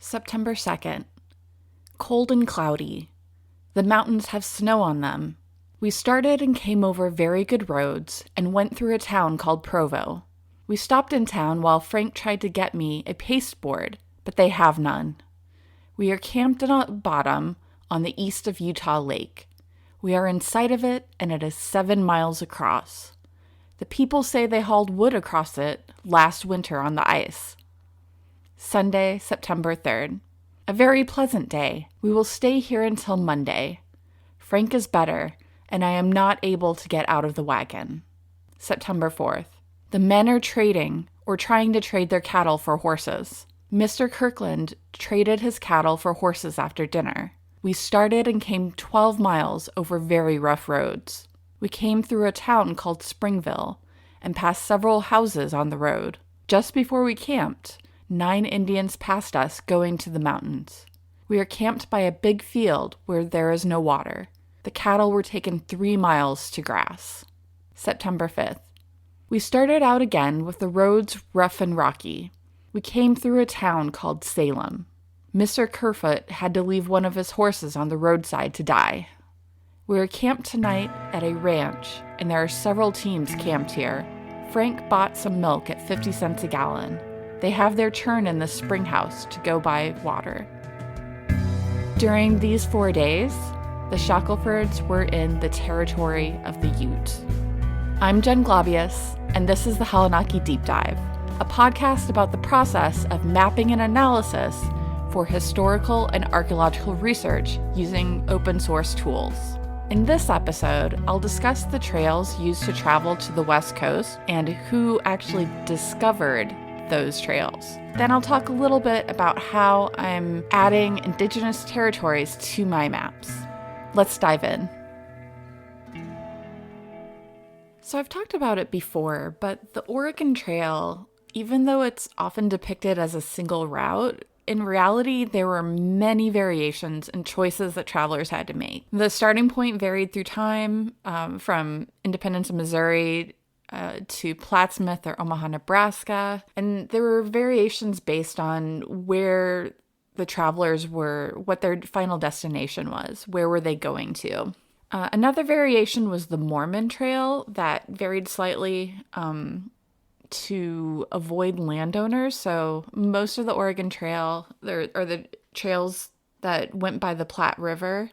September 2nd. Cold and cloudy. The mountains have snow on them. We started and came over very good roads and went through a town called Provo. We stopped in town while Frank tried to get me a pasteboard, but they have none. We are camped at a bottom on the east of Utah Lake. We are in sight of it, and it is 7 miles across. The people say they hauled wood across it last winter on the ice. Sunday, September 3rd. A very pleasant day. We will stay here until Monday. Frank is better, and I am not able to get out of the wagon. September 4th. The men are trading, or trying to trade their cattle for horses. Mr. Kirkland traded his cattle for horses after dinner. We started and came 12 miles over very rough roads. We came through a town called Springville and passed several houses on the road. Just before we camped, 9 Indians passed us going to the mountains. We are camped by a big field where there is no water. The cattle were taken 3 miles to grass. September 5th. We started out again with the roads rough and rocky. We came through a town called Salem. Mr. Kerfoot had to leave one of his horses on the roadside to die. We are camped tonight at a ranch, and there are several teams camped here. Frank bought some milk at 50 cents a gallon. They have their churn in the spring house to go buy water. During these 4 days, the Shackelfords were in the territory of the Ute. I'm Jen Glavius, and this is the Halenaki Deep Dive, a podcast about the process of mapping and analysis for historical and archaeological research using open source tools. In this episode, I'll discuss the trails used to travel to the West Coast and who actually discovered those trails. Then I'll talk a little bit about how I'm adding Indigenous territories to my maps. Let's dive in. So I've talked about it before, but the Oregon Trail, even though it's often depicted as a single route, in reality, there were many variations and choices that travelers had to make. The starting point varied through time, from Independence, Missouri, to Plattsmouth or Omaha, Nebraska. And there were variations based on where the travelers were, what their final destination was, where were they going to. Another variation was the Mormon Trail that varied slightly to avoid landowners. So most of the Oregon Trail, or the trails that went by the Platte River,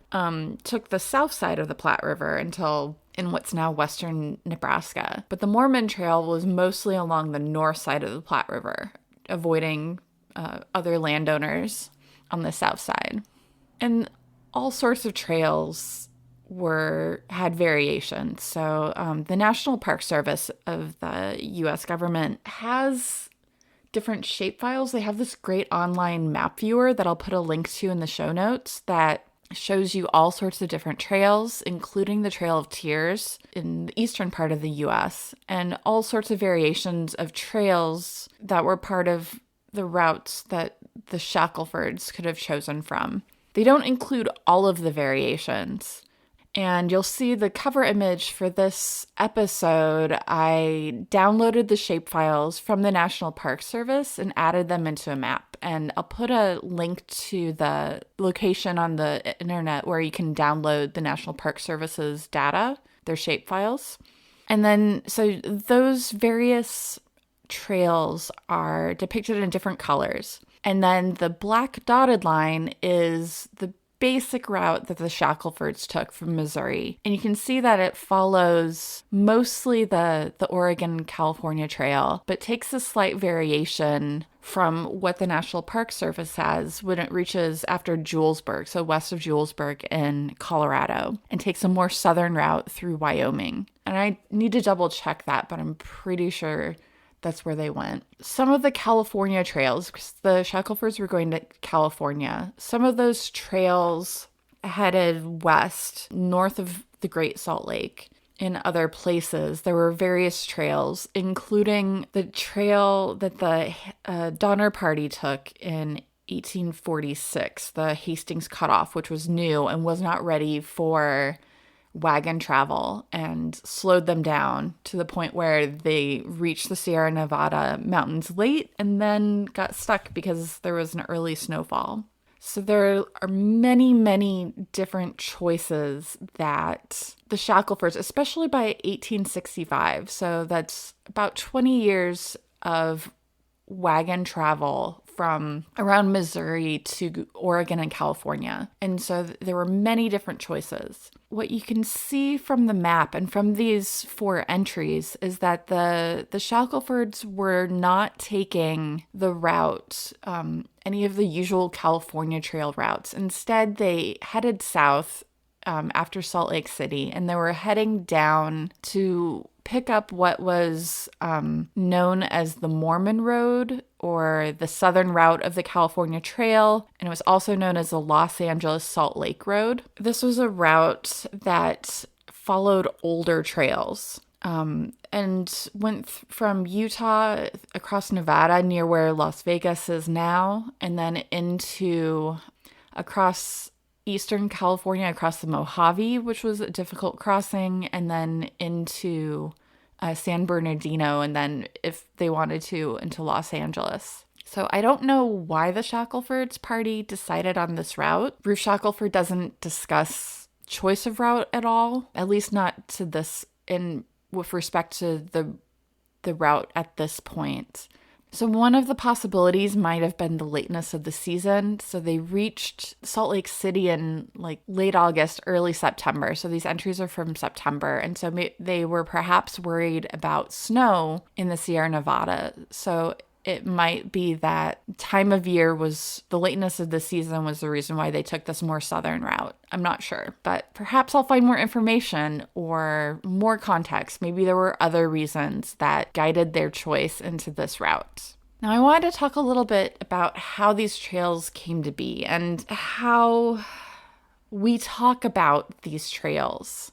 took the south side of the Platte River until in what's now western Nebraska. But the Mormon Trail was mostly along the north side of the Platte River, avoiding other landowners on the south side. And all sorts of trails had variations. So the National Park Service of the U.S. government has different shapefiles. They have this great online map viewer that I'll put a link to in the show notes that shows you all sorts of different trails, including the Trail of Tears in the eastern part of the U.S., and all sorts of variations of trails that were part of the routes that the Shackelfords could have chosen from. They don't include all of the variations. And you'll see the cover image for this episode. I downloaded the shapefiles from the National Park Service and added them into a map. And I'll put a link to the location on the internet where you can download the National Park Service's data, their shapefiles. And then, so those various trails are depicted in different colors. And then the black dotted line is the basic route that the Shackelfords took from Missouri. And you can see that it follows mostly the Oregon-California Trail, but takes a slight variation from what the National Park Service has when it reaches after Julesburg, so west of Julesburg in Colorado, and takes a more southern route through Wyoming. And I need to double check that, but I'm pretty sure that's where they went. Some of the California trails, because the Shackelfords were going to California, some of those trails headed west, north of the Great Salt Lake. In other places, there were various trails, including the trail that the Donner Party took in 1846, the Hastings Cutoff, which was new and was not ready for wagon travel and slowed them down to the point where they reached the Sierra Nevada mountains late and then got stuck because there was an early snowfall. So there are many, many different choices that the Shackelfords, especially by 1865, so that's about 20 years of wagon travel from around Missouri to Oregon and California. And so there were many different choices. What you can see from the map and from these 4 entries is that the Shackelfords were not taking the route, any of the usual California trail routes. Instead, they headed south after Salt Lake City, and they were heading down to pick up what was known as the Mormon Road, or the southern route of the California Trail, and it was also known as the Los Angeles Salt Lake Road. This was a route that followed older trails and went from Utah across Nevada near where Las Vegas is now, and then across Eastern California, across the Mojave, which was a difficult crossing, and then into San Bernardino, and then if they wanted to, into Los Angeles. So I don't know why the Shackelfords party decided on this route. Ruth Shackelford doesn't discuss choice of route at all, at least not to this, with respect to the route at this point. So one of the possibilities might have been the lateness of the season. So they reached Salt Lake City in like late August, early September. So these entries are from September. And so they were perhaps worried about snow in the Sierra Nevada. So it might be that time of year was the lateness of the season was the reason why they took this more southern route. I'm not sure, but perhaps I'll find more information or more context. Maybe there were other reasons that guided their choice into this route. Now, I wanted to talk a little bit about how these trails came to be and how we talk about these trails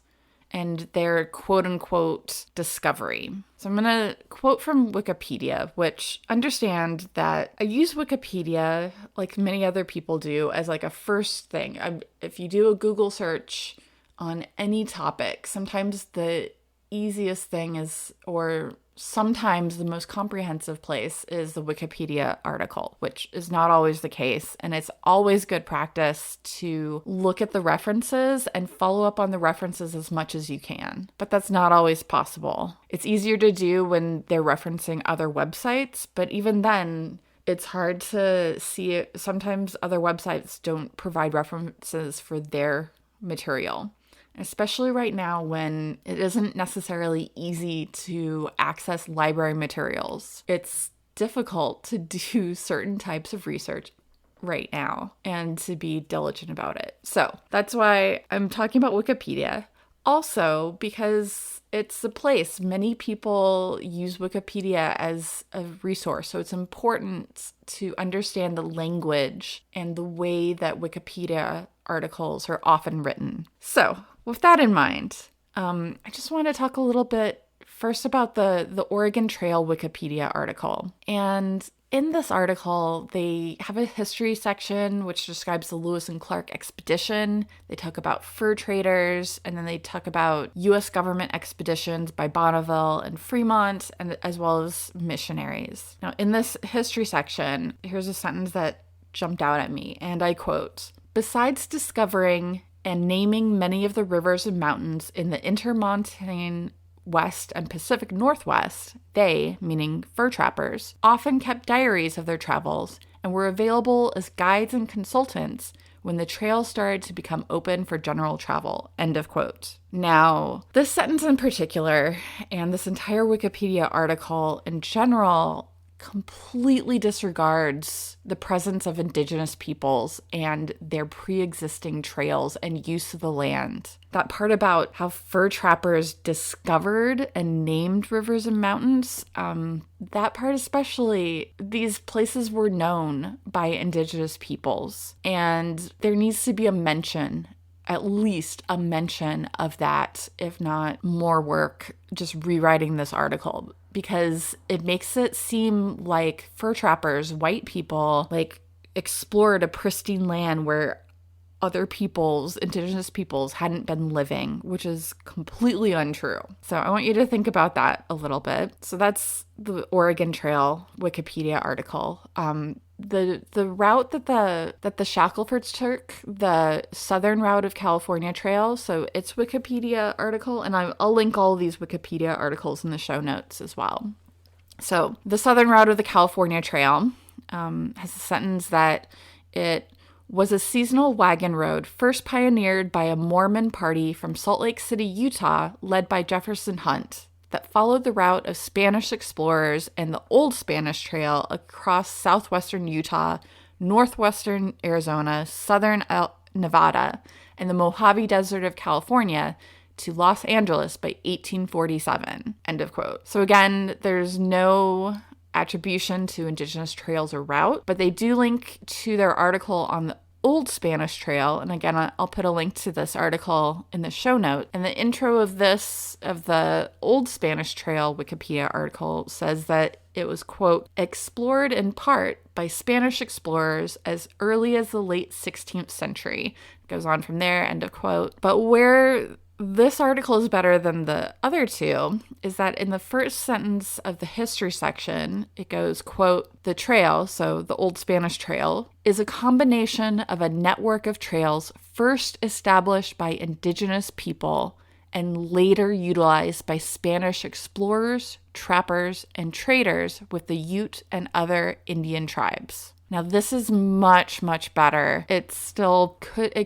and their quote-unquote discovery. So I'm going to quote from Wikipedia, which understand that I use Wikipedia, like many other people do, as like a first thing. If you do a Google search on any topic, sometimes the easiest thing is, or sometimes the most comprehensive place is the Wikipedia article, which is not always the case. And it's always good practice to look at the references and follow up on the references as much as you can. But that's not always possible. It's easier to do when they're referencing other websites, but even then, it's hard to see it. Sometimes other websites don't provide references for their material. Especially right now when it isn't necessarily easy to access library materials. It's difficult to do certain types of research right now and to be diligent about it. So that's why I'm talking about Wikipedia. Also, because it's a place, many people use Wikipedia as a resource. So it's important to understand the language and the way that Wikipedia articles are often written. So with that in mind, I just want to talk a little bit first about the Oregon Trail Wikipedia article. And in this article, they have a history section which describes the Lewis and Clark expedition. They talk about fur traders, and then they talk about U.S. government expeditions by Bonneville and Fremont, and as well as missionaries. Now, in this history section, here's a sentence that jumped out at me, and I quote, "Besides discovering and naming many of the rivers and mountains in the intermontane West and Pacific Northwest, they, meaning fur trappers, often kept diaries of their travels and were available as guides and consultants when the trail started to become open for general travel." End of quote. Now, this sentence in particular, and this entire Wikipedia article in general, completely disregards the presence of Indigenous peoples and their pre-existing trails and use of the land. That part about how fur trappers discovered and named rivers and mountains, that part especially, these places were known by Indigenous peoples. And there needs to be a mention, at least a mention of that, if not more work, just rewriting this article. Because it makes it seem like fur trappers, white people, like explored a pristine land where other peoples, Indigenous peoples, hadn't been living, which is completely untrue. So I want you to think about that a little bit. So that's the Oregon Trail Wikipedia article. The route that the Shackelfords took, the southern route of California Trail, so it's Wikipedia article, and I'll link all of these Wikipedia articles in the show notes as well. So the southern route of the California Trail has a sentence that it was a seasonal wagon road first pioneered by a Mormon party from Salt Lake City, Utah, led by Jefferson Hunt, that followed the route of Spanish explorers and the Old Spanish Trail across southwestern Utah, northwestern Arizona, southern Nevada, and the Mojave Desert of California to Los Angeles by 1847, end of quote. So again, there's no attribution to Indigenous trails or route, but they do link to their article on the Old Spanish Trail. And again, I'll put a link to this article in the show note. And the intro of the Old Spanish Trail Wikipedia article says that it was, quote, explored in part by Spanish explorers as early as the late 16th century. It goes on from there, end of quote. But where this article is better than the other two is that in the first sentence of the history section, it goes, quote, the trail, so the Old Spanish Trail, is a combination of a network of trails first established by Indigenous people and later utilized by Spanish explorers, trappers, and traders with the Ute and other Indian tribes. Now, this is much, much better. It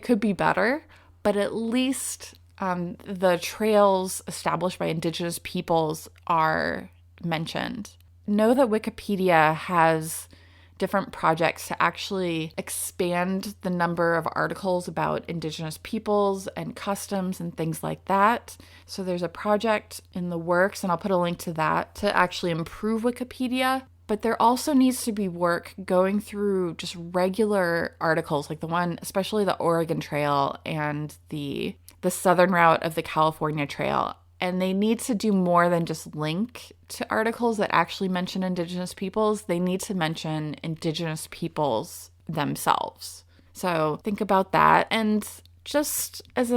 could be better, but at least the trails established by Indigenous peoples are mentioned. Know that Wikipedia has different projects to actually expand the number of articles about Indigenous peoples and customs and things like that. So there's a project in the works, and I'll put a link to that, to actually improve Wikipedia. But there also needs to be work going through just regular articles, like the one, especially the Oregon Trail and the southern route of the California Trail. And they need to do more than just link to articles that actually mention Indigenous peoples. They need to mention Indigenous peoples themselves. So think about that. And just as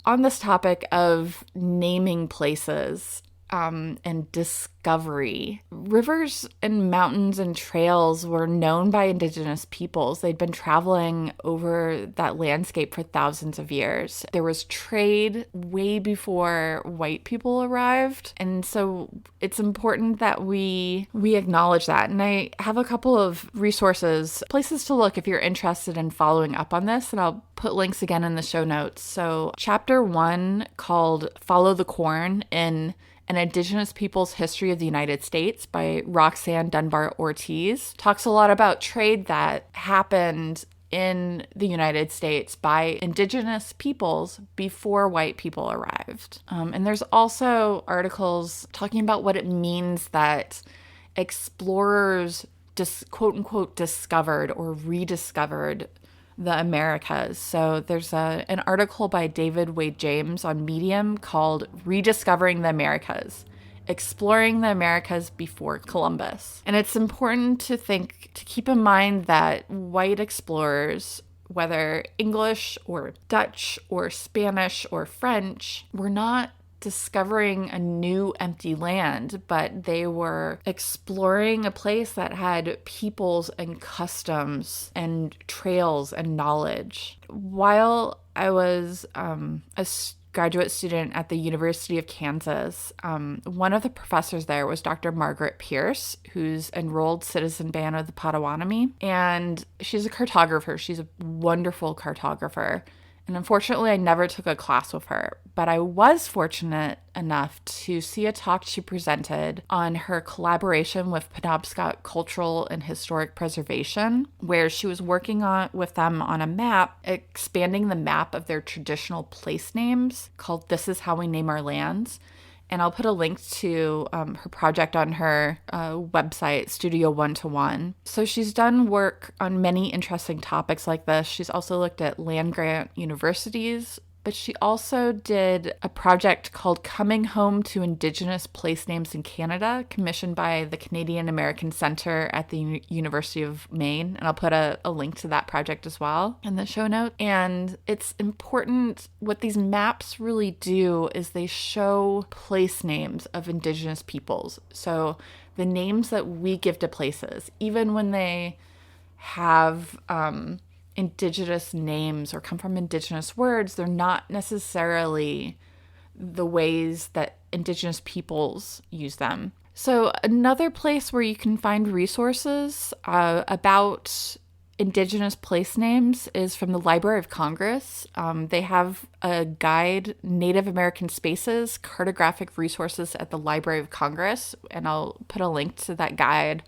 on this topic of naming places, and discovery. Rivers and mountains and trails were known by Indigenous peoples. They'd been traveling over that landscape for thousands of years. There was trade way before white people arrived. And so it's important that we acknowledge that. And I have a couple of resources, places to look if you're interested in following up on this. And I'll put links again in the show notes. So chapter 1, called Follow the Corn in An Indigenous People's History of the United States by Roxanne Dunbar Ortiz, talks a lot about trade that happened in the United States by Indigenous peoples before white people arrived. And there's also articles talking about what it means that explorers quote unquote discovered or rediscovered the Americas. So there's an article by David Wade James on Medium called Rediscovering the Americas, Exploring the Americas Before Columbus. And it's important to keep in mind that white explorers, whether English or Dutch or Spanish or French, were not discovering a new empty land, but they were exploring a place that had peoples and customs and trails and knowledge. While I was a graduate student at the University of Kansas, one of the professors there was Dr. Margaret Pierce, who's enrolled citizen band of the Potawatomi, and she's a cartographer. She's a wonderful cartographer. And unfortunately, I never took a class with her, but I was fortunate enough to see a talk she presented on her collaboration with Penobscot Cultural and Historic Preservation, where she was working with them on a map, expanding the map of their traditional place names called This Is How We Name Our Lands. And I'll put a link to her project on her website, Studio 1-to-1. So she's done work on many interesting topics like this. She's also looked at land-grant universities but she also did a project called Coming Home to Indigenous Place Names in Canada, commissioned by the Canadian American Centre at the University of Maine. And I'll put a link to that project as well in the show note. And it's important. What these maps really do is they show place names of Indigenous peoples. So the names that we give to places, even when they have Indigenous names or come from Indigenous words, they're not necessarily the ways that Indigenous peoples use them. So another place where you can find resources about Indigenous place names is from the Library of Congress. They have a guide, Native American Spaces, Cartographic Resources at the Library of Congress, and I'll put a link to that guide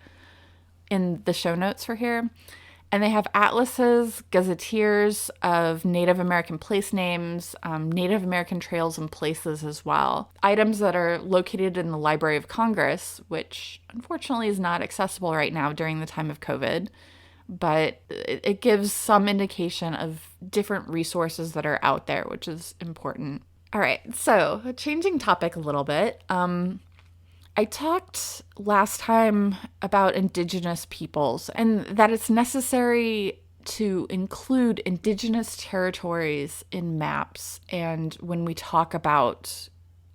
in the show notes for here. And they have atlases, gazetteers of Native American place names, Native American trails and places as well. Items that are located in the Library of Congress, which unfortunately is not accessible right now during the time of COVID, but it gives some indication of different resources that are out there, which is important. All right, so changing topic a little bit. I talked last time about Indigenous peoples and that it's necessary to include Indigenous territories in maps and when we talk about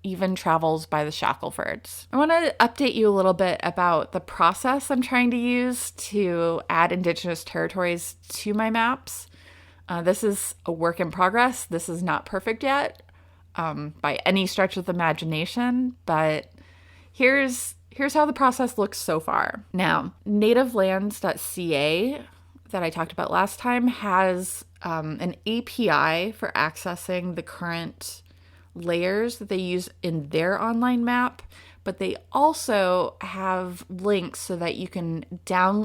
even travels by the Shackelfords. I want to update you a little bit about the process I'm trying to use to add Indigenous territories to my maps. This is a work in progress. This is not perfect yet by any stretch of the imagination, but Here's how the process looks so far. Now, nativelands.ca that I talked about last time has an API for accessing the current layers that they use in their online map, but they also have links so that you can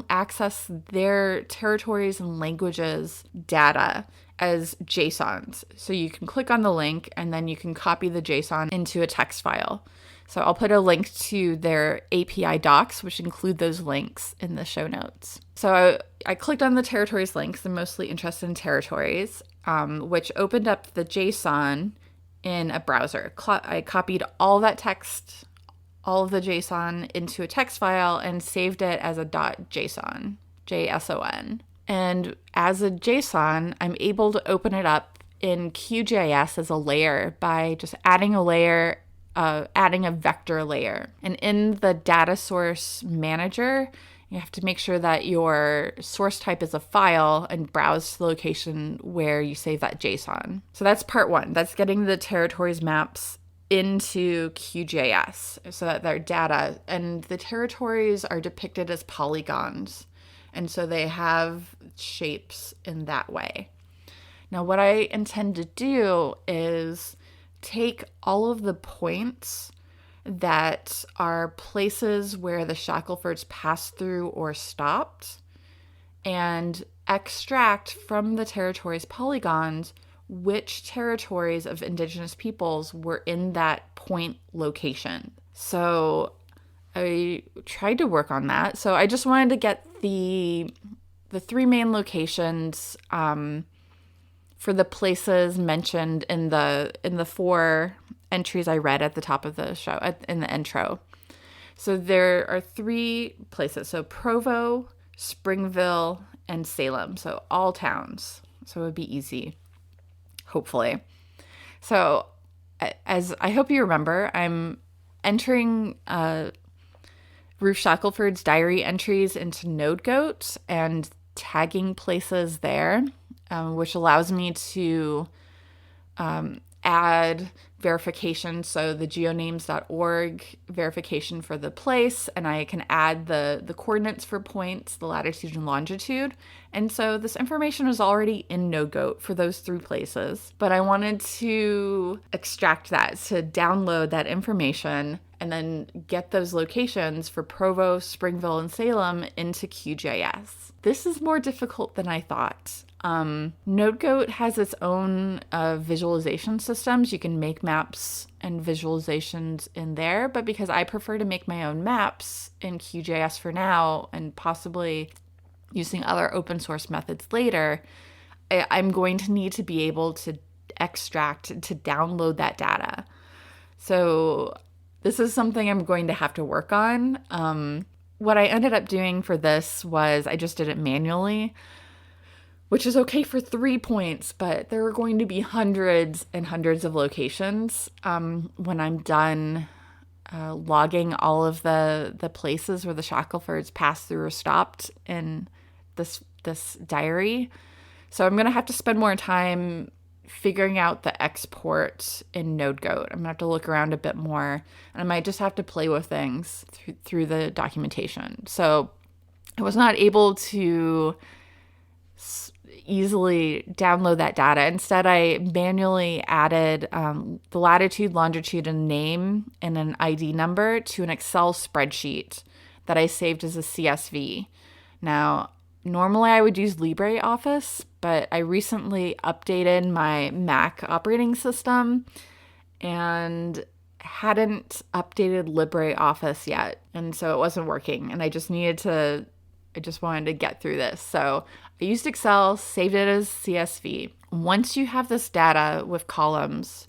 access their territories and languages data as JSONs. So you can click on the link and then you can copy the JSON into a text file. So I'll put a link to their API docs, which include those links in the show notes. So I clicked on the territories links. I'm mostly interested in territories, which opened up the JSON in a browser. I copied all that text, all of the JSON into a text file and saved it as a .json, JSON. And as a JSON, I'm able to open it up in QGIS as a layer by just adding a layer, adding a vector layer. And in the data source manager, you have to make sure that your source type is a file and browse the location where you save that JSON. So that's part one. That's getting the territories maps into QGIS so that their data and the territories are depicted as polygons. And so they have shapes in that way. Now, what I intend to do is take all of the points that are places where the Shackelfords passed through or stopped and extract from the territories polygons which territories of Indigenous peoples were in that point location. So I tried to work on that. So I just wanted to get the three main locations for the places mentioned in the four entries I read at the top of the show, in the intro. So there are three places. So Provo, Springville, and Salem. So all towns. So it would be easy, hopefully. So as I hope you remember, I'm entering Ruth Shackelford's diary entries into NodeGoat and tagging places there, which allows me to add verification. So the geonames.org verification for the place, and I can add the coordinates for points, the latitude and longitude. And so this information is already in NodeGoat for those three places, but I wanted to extract that, to download that information and then get those locations for Provo, Springville, and Salem into QGIS. This is more difficult than I thought. NodeGoat has its own visualization systems. You can make maps and visualizations in there, but because I prefer to make my own maps in QGIS for now and possibly using other open source methods later, I'm going to need to be able to extract to download that data. So this is something I'm going to have to work on. What I ended up doing for this was I just did it manually, which is okay for 3 points, but there are going to be hundreds and hundreds of locations when I'm done logging all of the places where the Shackelfords passed through or stopped in this diary. So I'm going to have to spend more time figuring out the export in NodeGoat. I'm going to have to look around a bit more, and I might just have to play with things through the documentation. So I was not able to easily download that data. Instead, I manually added the latitude, longitude, and name and an ID number to an Excel spreadsheet that I saved as a CSV. Now, normally I would use LibreOffice, but I recently updated my Mac operating system and hadn't updated LibreOffice yet. And so it wasn't working, and I just wanted to get through this. So I used Excel, saved it as CSV. Once you have this data with columns,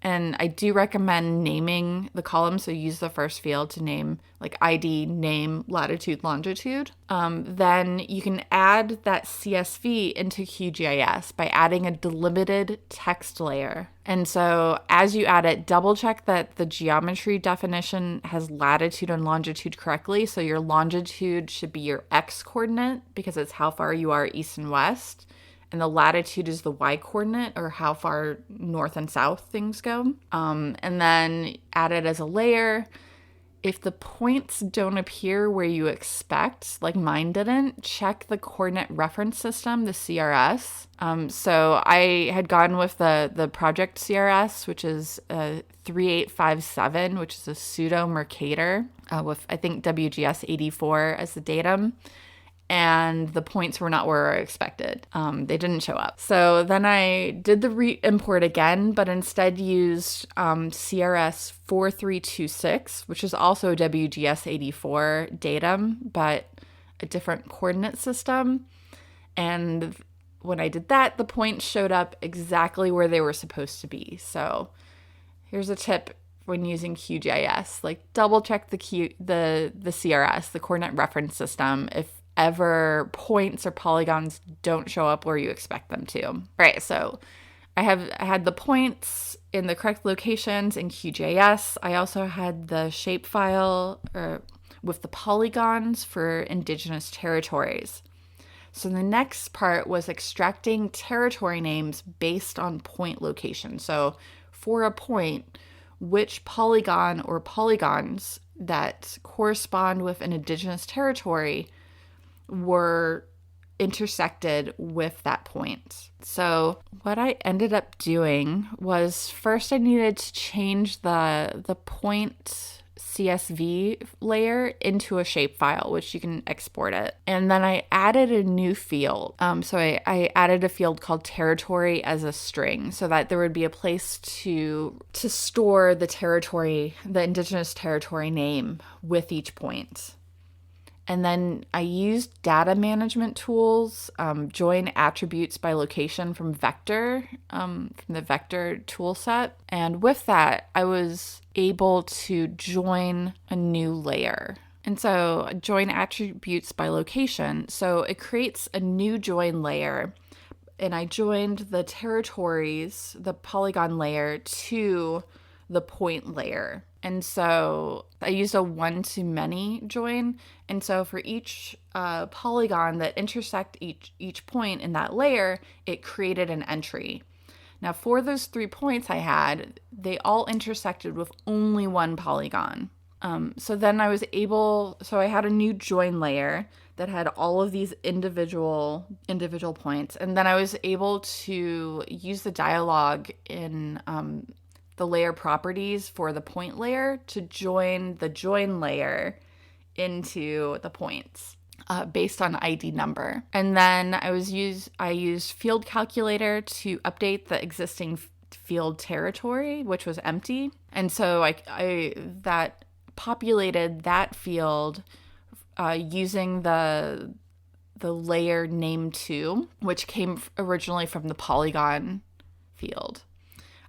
and I do recommend naming the columns, so use the first field to name, like ID, name, latitude, longitude. Then you can add that CSV into QGIS by adding a delimited text layer. And so as you add it, double check that the geometry definition has latitude and longitude correctly. So your longitude should be your X coordinate because it's how far you are east and west. And the latitude is the Y coordinate, or how far north and south things go. And then add it as a layer. If the points don't appear where you expect, like mine didn't, check the coordinate reference system, the CRS. So I had gone with the project CRS, which is 3857, which is a pseudo Mercator with, I think, WGS 84 as the datum. And the points were not where I expected. They didn't show up. So then I did the re-import again, but instead used CRS 4326, which is also WGS 84 datum, but a different coordinate system. And when I did that, the points showed up exactly where they were supposed to be. So here's a tip when using QGIS. Like, double check the CRS, the coordinate reference system, if ever points or polygons don't show up where you expect them to. All right, so I had the points in the correct locations in QGIS. I also had the shapefile with the polygons for Indigenous territories. So the next part was extracting territory names based on point location. So for a point, which polygon or polygons that correspond with an Indigenous territory were intersected with that point. So what I ended up doing was, first I needed to change the point CSV layer into a shapefile, which you can export it. And then I added a new field. So I added a field called territory as a string, so that there would be a place to store the territory, the Indigenous territory name with each point. And then I used data management tools, join attributes by location from Vector, from the Vector tool set. And with that, I was able to join a new layer. And so join attributes by location. So it creates a new join layer. And I joined the territories, the polygon layer, to the point layer. And so I used a one-to-many join. And so for each polygon that intersect each point in that layer, it created an entry. Now for those 3 points I had, they all intersected with only one polygon. So then I had a new join layer that had all of these individual points. And then I was able to use the dialog in the layer properties for the point layer to join the join layer into the points based on ID number. And then I used field calculator to update the existing field territory, which was empty. And so I that populated that field using the layer name 2, which came originally from the polygon field.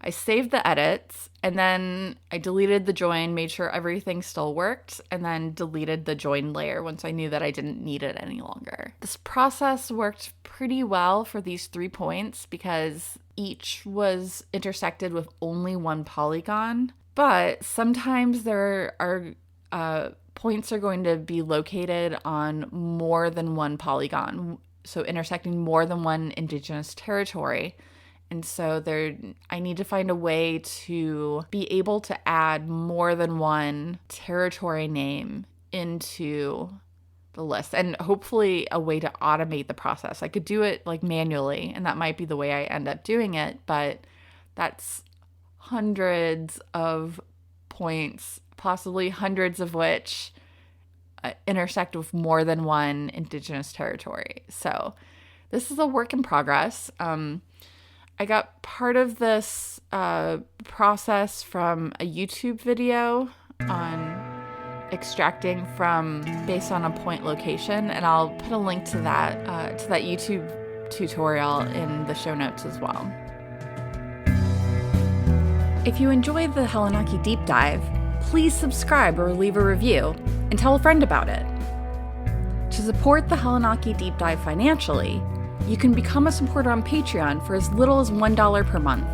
I saved the edits, and then I deleted the join, made sure everything still worked, and then deleted the join layer once I knew that I didn't need it any longer. This process worked pretty well for these 3 points because each was intersected with only one polygon, but sometimes there are points are going to be located on more than one polygon, so intersecting more than one Indigenous territory. And so I need to find a way to be able to add more than one territory name into the list, and hopefully a way to automate the process. I could do it like manually, and that might be the way I end up doing it, but that's hundreds of points, possibly hundreds of which intersect with more than one Indigenous territory. So this is a work in progress. I got part of this process from a YouTube video on extracting based on a point location, and I'll put a link to that YouTube tutorial in the show notes as well. If you enjoyed the Hellenaki Deep Dive, please subscribe or leave a review and tell a friend about it. To support the Hellenaki Deep Dive financially, you can become a supporter on Patreon for as little as $1 per month.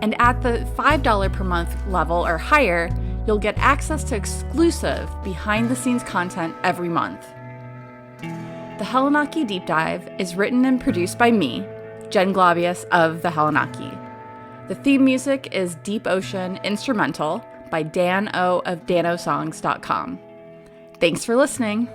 And at the $5 per month level or higher, you'll get access to exclusive behind-the-scenes content every month. The Hellenaki Deep Dive is written and produced by me, Jen Glavius of the Hellenaki. The theme music is Deep Ocean Instrumental by Dan O of danosongs.com. Thanks for listening.